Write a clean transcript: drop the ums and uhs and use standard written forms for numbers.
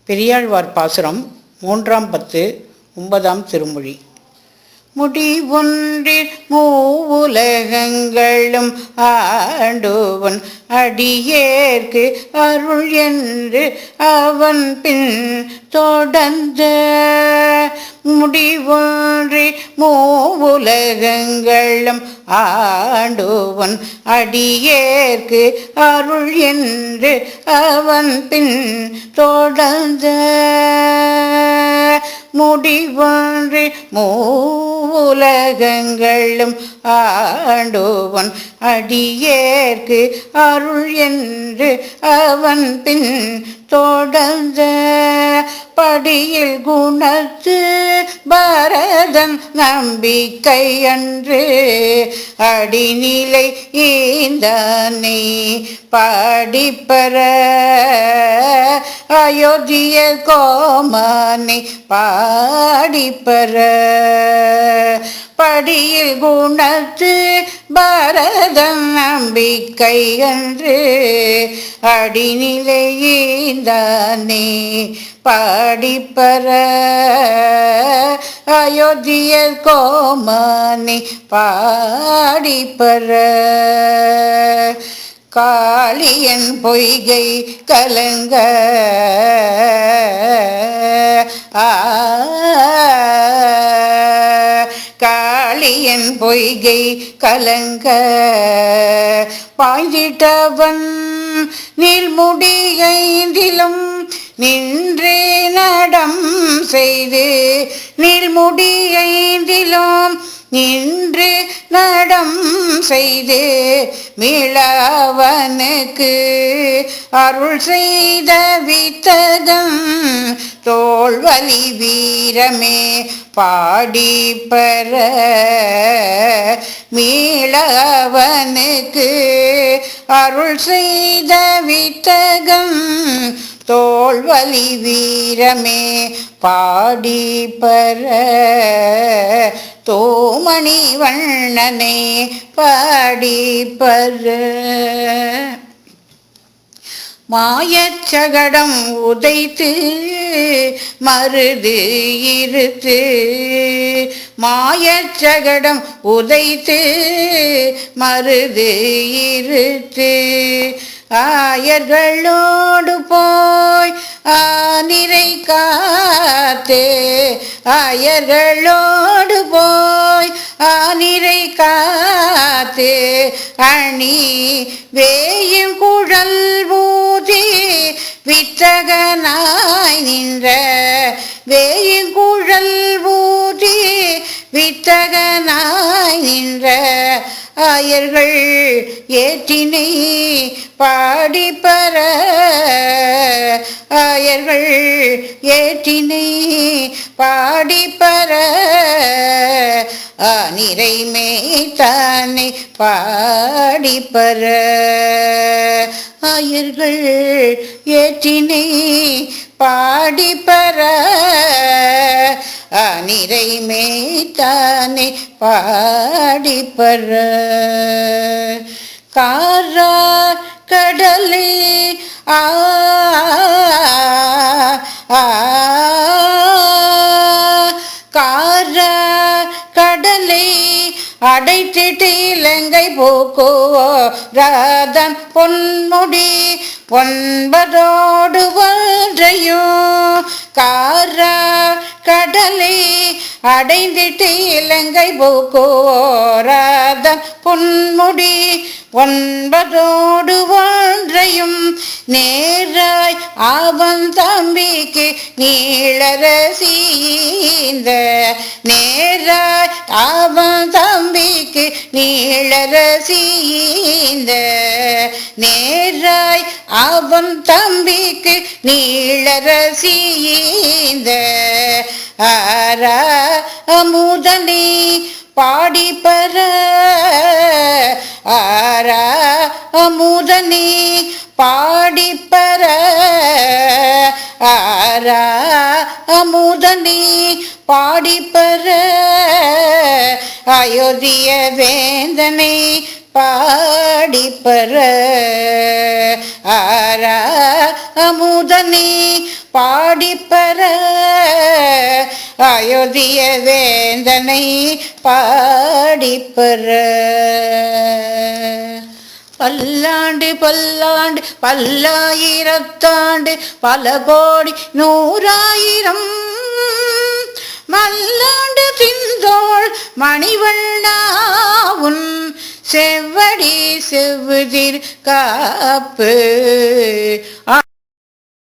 பெரியாழ்வார் பாசுரம் 3ஆம் பத்து 9ஆம் திருமொழி. முடிவொன்றில் மூவுலகங்களும் ஆண்டுவன் அடியேற்கு அருள் என்று அவன் பின் தொடர்ந்த. முடிவொன்றில் மூவுலகங்களும் ஆண்டுவன் அடியேற்கு அருள் என்று அவன் பின் தொடர்ந்த. முடிவொன்றில் மூவுலகங்களும் ஆண்டுவன் அடியேற்கு அருள் என்று அவன் பின் தொடர்ந்த. படியில் குணத்து பரதன் நம்பிக்கை அன்று அடிநிலை ஈந்தானே பாடிப்பற அயோத்திய கோமானை பாடிப்பற. படியில் குணத்து பரதன் நம்பிக்கை அன்று அடிநிலை ஈந்தானே பாடிப்பற அயோத்திய கோமானை பாடிப்பற. காளியன் பொய்கை கலங்க காளியன் பொய்கை கலங்க பாய்ந்திட்டவன் நீள்முடியைந்திலும் நின்றே நடம் செய்து நீள்முடியைந்திலும் நின்று நடம் செய்து மீளவனுக்கு அருள் செய்த வித்தகம் தோள்வலி வீரமே பாடிப்பற. மீளவனுக்கு அருள் செய்த வித்தகம் தோள்வலி வீரமே பாடிப்பற. தோமணி வண்ணனே பாடிப்பற. மாயச்சகடம் உதைத்து மருது இருத்து மாயச்சகடம் உதைத்து மருது இருத்து ஆயர்களோடு போய் ஆனிரை காத்து ஆயர்களோடு போய் ஆனிரை காத்து அணி வேயும் குழல் ஊதி வித்தகனாய் நின்ற வேயும் குழல் ஊதி வித்தகனாய் நின்ற ஆயர்கள் ஏற்றினை பாடிப்பற. ஆயர்கள் ஏற்றினை பாடிப்பற ஆனிரை மேய்த்தானை பாடிப்பற. ஆயர்கள் ஏற்றினை பாடிப்பற ஆனிரை மேய்த்தானை பாடிப்பற. காரார் கடலே காரார் கடலை அடைத்திட்டு இலங்கை போக்குவோராதன் பொன்முடி ஒன்பதோடு ஒன்றையும் காரா கடலை அடைந்திட்டு இலங்கை போக்குவோராதன் பொன்முடி ஒன்பதோடு ஒன்றையும் நேராய் அவன் தம்பிக்கு நீளரசீந்த நேராய் அவன் தம்பிக்கு நீளரசீந்த நேராய் அவன் தம்பிக்கு நீளரசீந்த ஆரா அமுதனே பாடிப்பற ஆரா அமுதனே பாடிப்பற ஆரா அமுதனே பாடிப்பற அயோத்திய வேந்தனை பாடிப்பற ஆரா அமுதனை பாடிப்பற அயோத்திய வேந்தனை பாடிப்பற பல்லாண்டு பல்லாண்டு பல்லாயிரத்தாண்டு பல கோடி நூறாயிரம் மல்லாண்டு தின்தோள் மணிவண்ணாவுன் செவ்வடி செவ்வுதிர் காப்பு